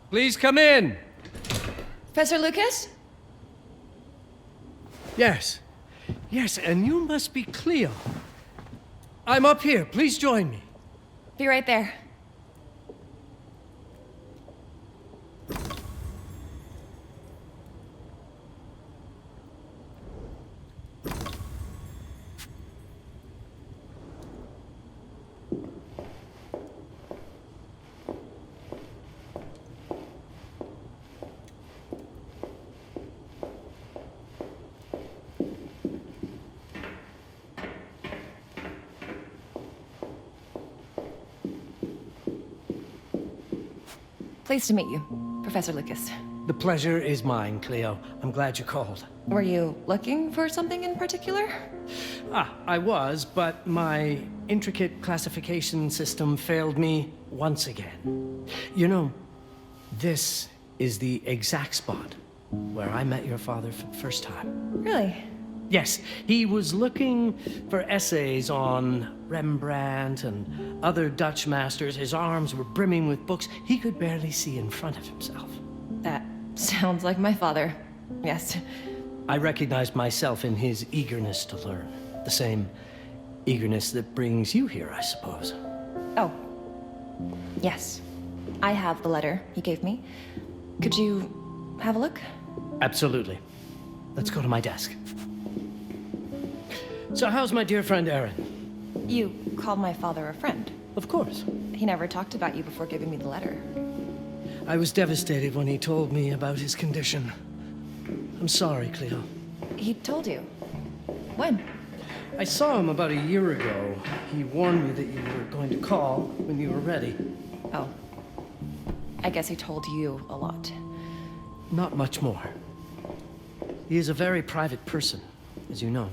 Please come in. Professor Lucas? Yes. Yes, and you must be Cleo. I'm up here. Please join me. Be right there. Pleased to meet you, Professor Lucas. The pleasure is mine, Cleo. I'm glad you called. Were you looking for something in particular? I was, but my intricate classification system failed me once again. You know, this is the exact spot where I met your father for the first time. Really? Yes, he was looking for essays on Rembrandt and other Dutch masters. His arms were brimming with books. He could barely see in front of himself. That sounds like my father. Yes. I recognized myself in his eagerness to learn. The same eagerness that brings you here, I suppose. Oh. Yes. I have the letter he gave me. Could you have a look? Absolutely. Let's go to my desk. So how's my dear friend Aaron? You called my father a friend. Of course. He never talked about you before giving me the letter. I was devastated when he told me about his condition. I'm sorry, Cleo. He told you? When? I saw him about a year ago. He warned me that you were going to call when you were ready. Oh. I guess he told you a lot. Not much more. He is a very private person, as you know.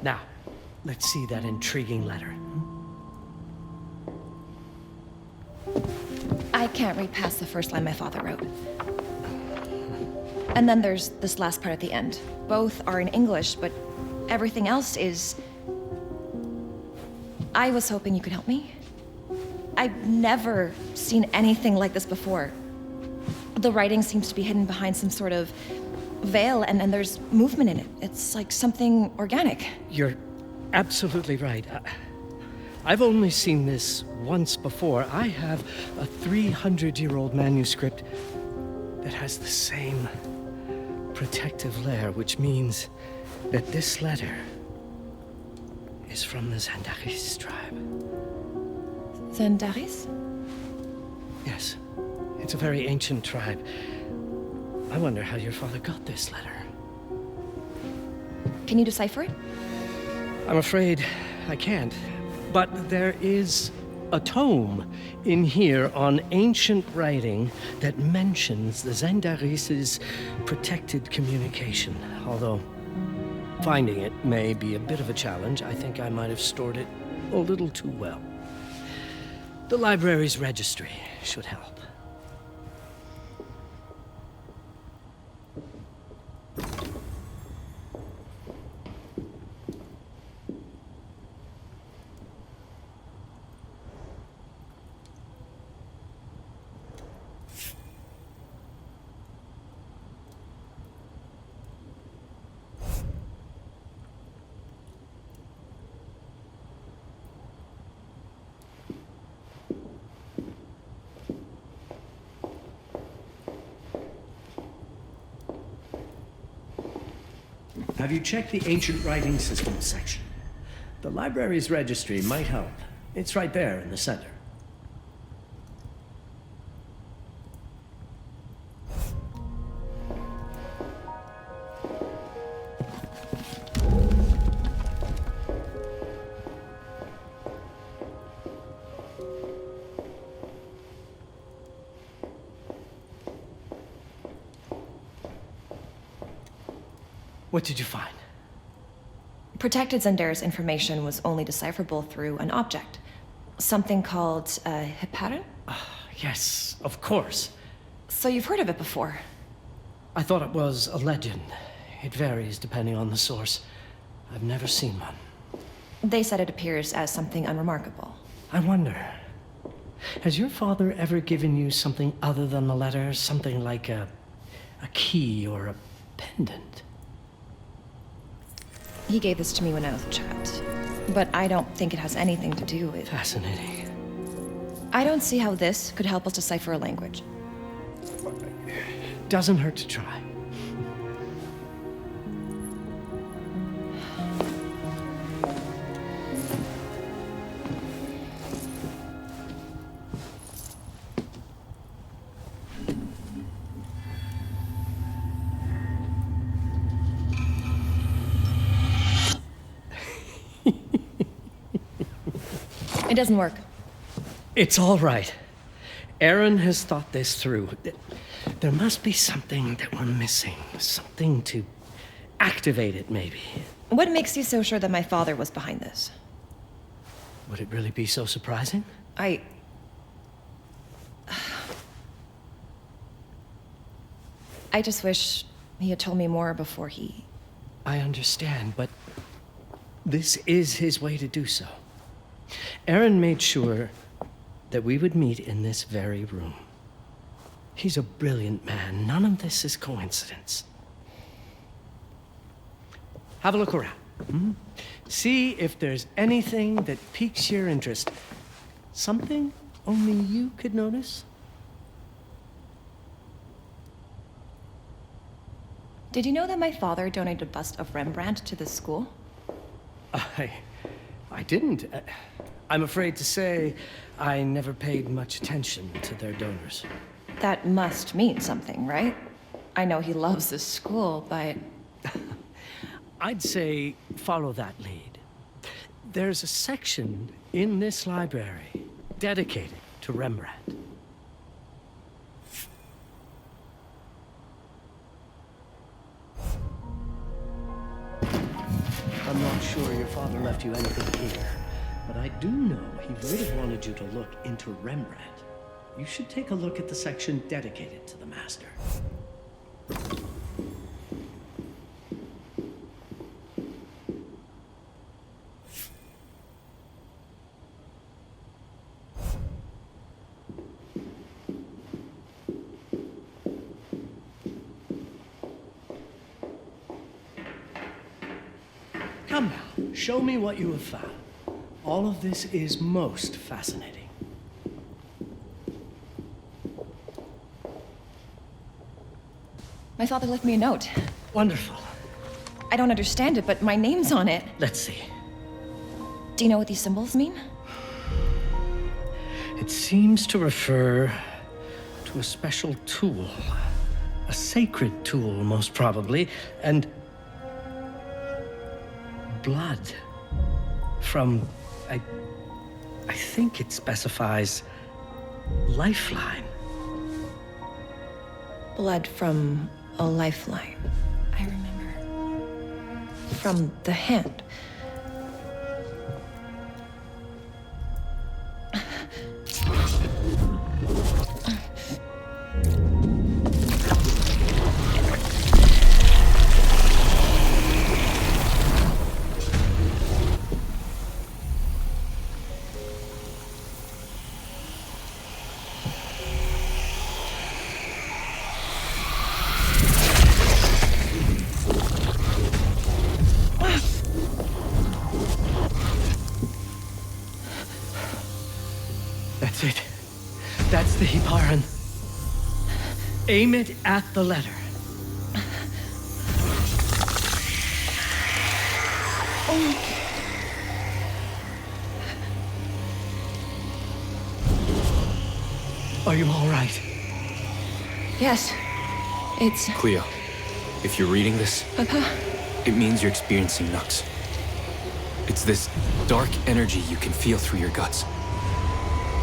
Now, let's see that intriguing letter. I can't read past the first line my father wrote. And then there's this last part at the end. Both are in English, but everything else is... I was hoping you could help me. I've never seen anything like this before. The writing seems to be hidden behind some sort of veil, and there's movement in it. It's like something organic. You're absolutely right. I've only seen this once before. I have a 300-year-old manuscript that has the same protective layer, which means that this letter is from the Zandaris tribe. Zandaris? Yes, it's a very ancient tribe. I wonder how your father got this letter. Can you decipher it? I'm afraid I can't. But there is a tome in here on ancient writing that mentions the Zandaris' protected communication. Although finding it may be a bit of a challenge, I think I might have stored it a little too well. The library's registry should help. Have you checked the ancient writing system section? The library's registry might help. It's right there in the center. What did you find? Protected Zandaris information was only decipherable through an object. Something called a heparin? Yes, of course. So you've heard of it before? I thought it was a legend. It varies depending on the source. I've never seen one. They said it appears as something unremarkable. I wonder, has your father ever given you something other than the letter? Something like a key or a pendant? He gave this to me when I was a child. But I don't think it has anything to do with... Fascinating. I don't see how this could help us decipher a language. Doesn't hurt to try. It doesn't work. It's all right. Aaron has thought this through. There must be something that we're missing. Something to activate it, maybe. What makes you so sure that my father was behind this? Would it really be so surprising? I just wish he had told me more before he... I understand, but this is his way to do so. Aaron made sure that we would meet in this very room. He's a brilliant man. None of this is coincidence. Have a look around. See if there's anything that piques your interest. Something only you could notice? Did you know that my father donated a bust of Rembrandt to this school? I didn't. I'm afraid to say I never paid much attention to their donors. That must mean something, right? I know he loves this school, but... I'd say follow that lead. There's a section in this library dedicated to Rembrandt. I'm not sure your father left you anything here, but I do know he would have wanted you to look into Rembrandt. You should take a look at the section dedicated to the master. Come now, show me what you have found. All of this is most fascinating. My father left me a note. Wonderful. I don't understand it, but my name's on it. Let's see. Do you know what these symbols mean? It seems to refer to a special tool. A sacred tool, most probably, and blood from, I think it specifies lifeline. Blood from a lifeline. I remember. From the hand. That's it. That's the Hiparan. Aim it at the letter. Are you all right? Yes. It's... Cleo, if you're reading this, Papa? it means you're experiencing Nux. It's this dark energy you can feel through your guts.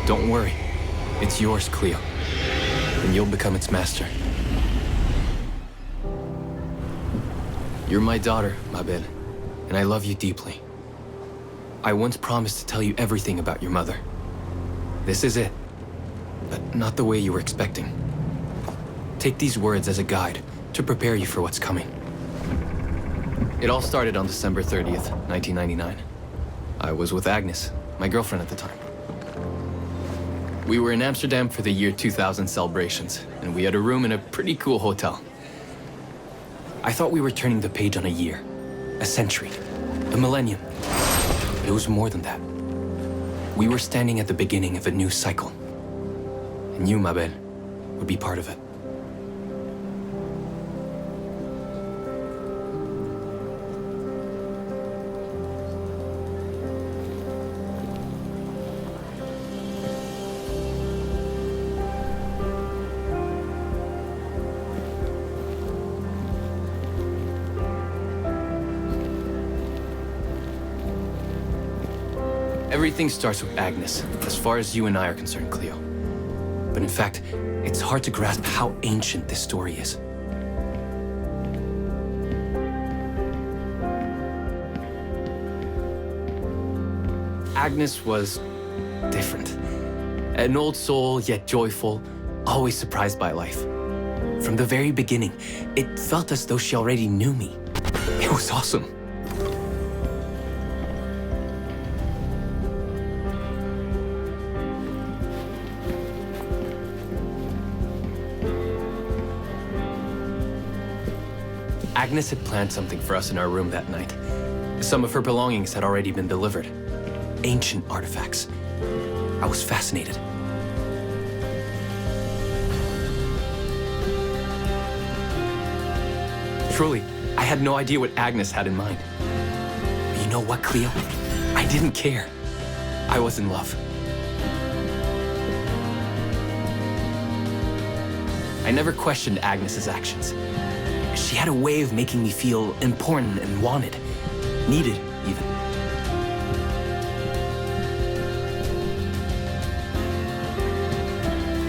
Don't worry. It's yours, Cleo. And you'll become its master. You're my daughter, Mabel, and I love you deeply. I once promised to tell you everything about your mother. This is it, but not the way you were expecting. Take these words as a guide to prepare you for what's coming. It all started on December 30th, 1999. I was with Agnes, my girlfriend at the time. We were in Amsterdam for the year 2000 celebrations, and we had a room in a pretty cool hotel. I thought we were turning the page on a year, a century, a millennium. But it was more than that. We were standing at the beginning of a new cycle. And you, Mabel, would be part of it. Everything starts with Agnes, as far as you and I are concerned, Cleo. But in fact, it's hard to grasp how ancient this story is. Agnes was different. An old soul, yet joyful, always surprised by life. From the very beginning, it felt as though she already knew me. It was awesome. Agnes had planned something for us in our room that night. Some of her belongings had already been delivered. Ancient artifacts. I was fascinated. Truly, I had no idea what Agnes had in mind. But you know what, Cleo? I didn't care. I was in love. I never questioned Agnes's actions. She had a way of making me feel important and wanted. Needed, even.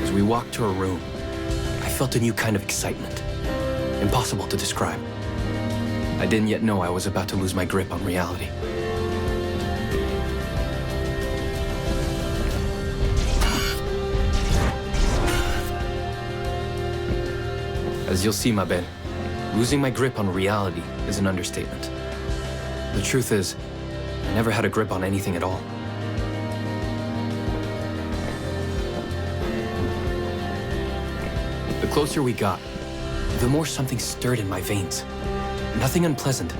As we walked to her room, I felt a new kind of excitement. Impossible to describe. I didn't yet know I was about to lose my grip on reality. As you'll see, Mabel, losing my grip on reality is an understatement. The truth is, I never had a grip on anything at all. The closer we got, the more something stirred in my veins. Nothing unpleasant.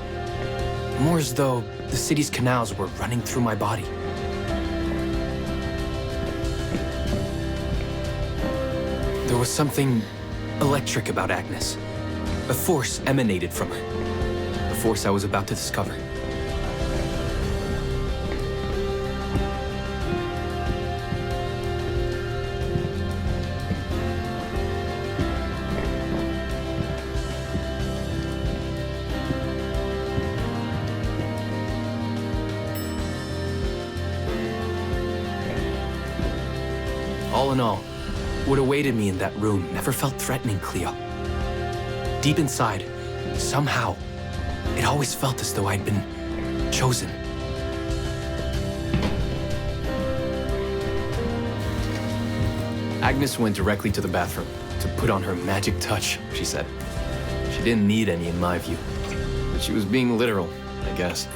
More as though the city's canals were running through my body. There was something electric about Agnes. A force emanated from her. A force I was about to discover. All in all, what awaited me in that room never felt threatening, Cleo. Deep inside, somehow, it always felt as though I'd been chosen. Agnes went directly to the bathroom to put on her magic touch, she said. She didn't need any, in my view. But she was being literal, I guess.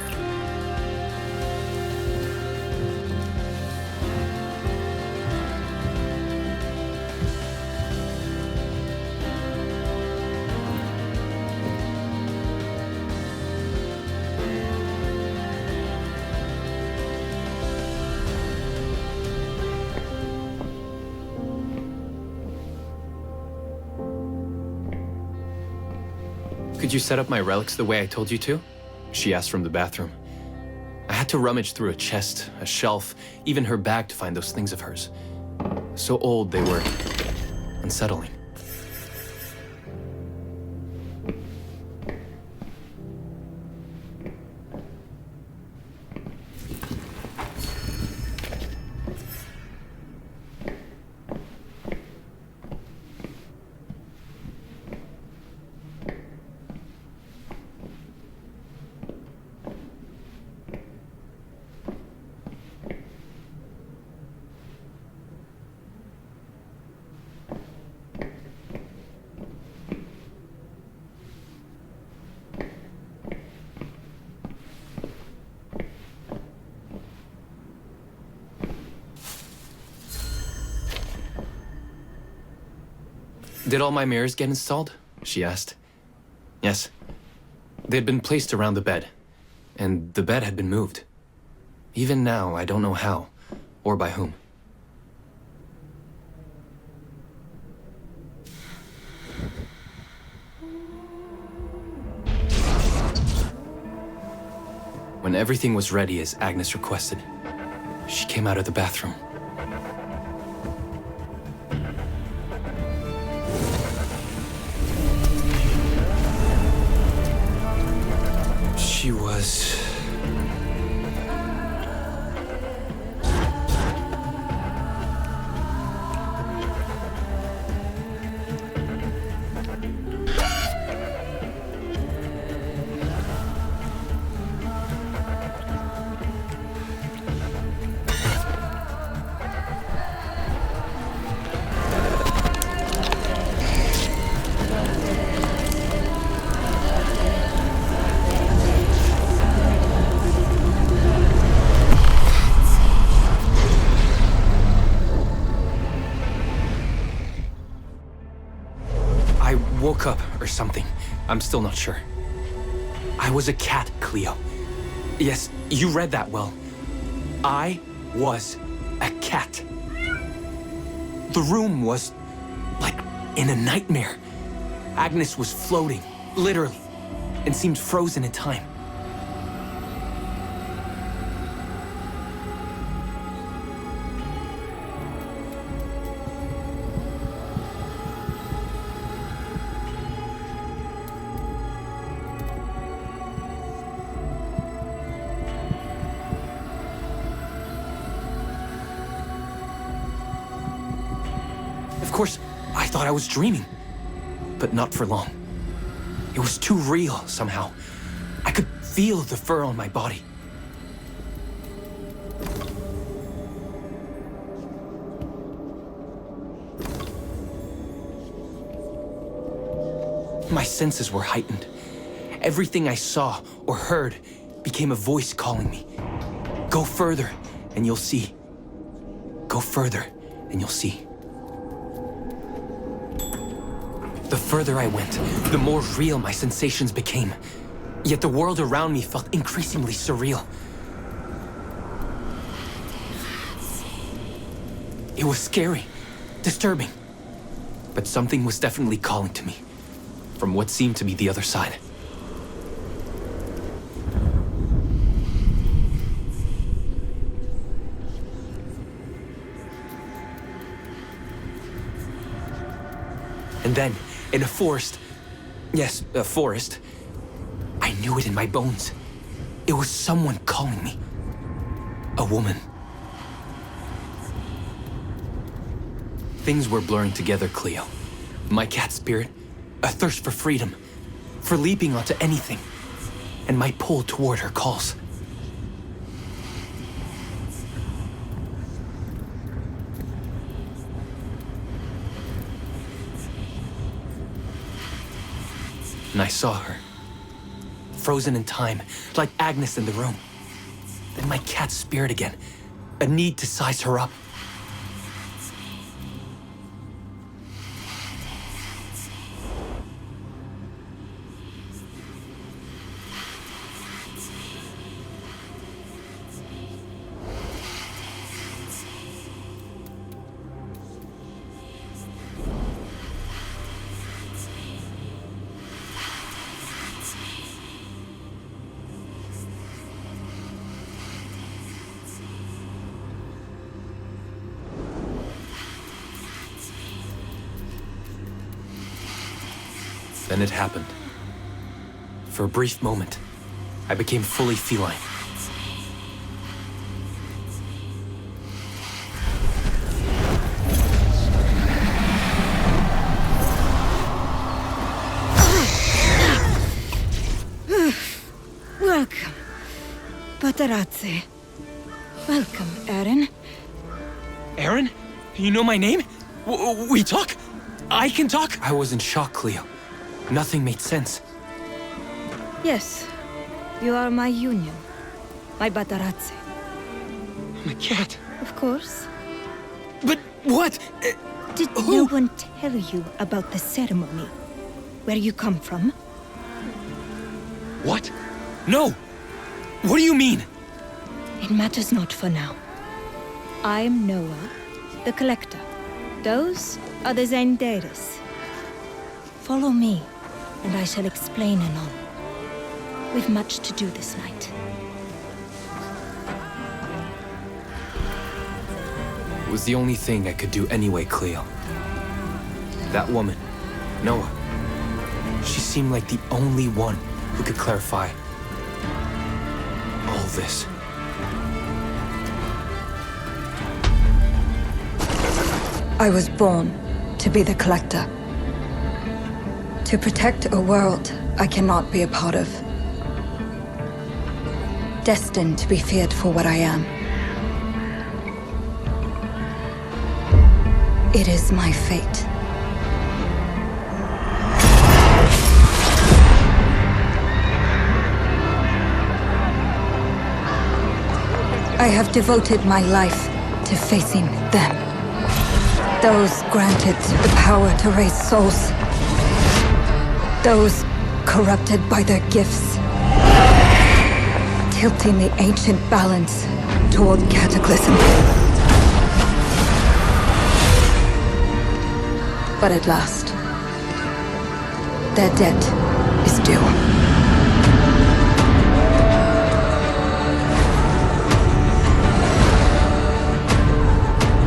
Could you set up my relics the way I told you to? She asked from the bathroom. I had to rummage through a chest, a shelf, even her bag to find those things of hers. So old they were. Unsettling. Did all my mirrors get installed? She asked. Yes. They'd been placed around the bed, and the bed had been moved. Even now, I don't know how, or by whom. When everything was ready as Agnes requested, she came out of the bathroom. She was... woke up or something. I'm still not sure. I was a cat, Cleo. Yes, you read that well. I was a cat. The room was like in a nightmare. Agnes was floating, literally, and seemed frozen in time. Of course, I thought I was dreaming, but not for long. It was too real somehow. I could feel the fur on my body. My senses were heightened. Everything I saw or heard became a voice calling me. Go further, and you'll see. Go further, and you'll see. The further I went, the more real my sensations became. Yet the world around me felt increasingly surreal. It was scary, disturbing. But something was definitely calling to me, from what seemed to be the other side. And then, in a forest, yes, a forest, I knew it in my bones. It was someone calling me. A woman. Things were blurring together, Cleo. My cat spirit, a thirst for freedom, for leaping onto anything, and my pull toward her calls. And I saw her, frozen in time, like Agnes in the room. Then my cat spirit again, a need to size her up. Then it happened. For a brief moment, I became fully feline. Welcome, Patarazzi. Welcome, Aaron. Aaron? You know my name? We talk? I can talk? I was in shock, Cleo. Nothing made sense. Yes, you are my union, my Patarazzi. My cat. Of course. But what? Did no one tell you about the ceremony? Where you come from? What? No! What do you mean? It matters not for now. I'm Noah, the Collector. Those are the Zendaris. Follow me, and I shall explain anon. We've much to do this night. It was the only thing I could do anyway, Cleo. That woman, Noah, she seemed like the only one who could clarify all this. I was born to be the Collector. To protect a world I cannot be a part of. Destined to be feared for what I am. It is my fate. I have devoted my life to facing them. Those granted the power to raise souls. Those corrupted by their gifts. Tilting the ancient balance toward cataclysm. But at last, their debt is due.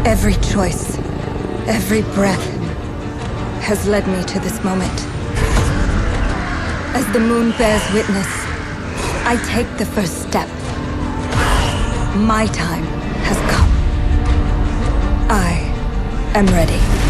Every choice, every breath has led me to this moment. As the moon bears witness, I take the first step. My time has come. I am ready.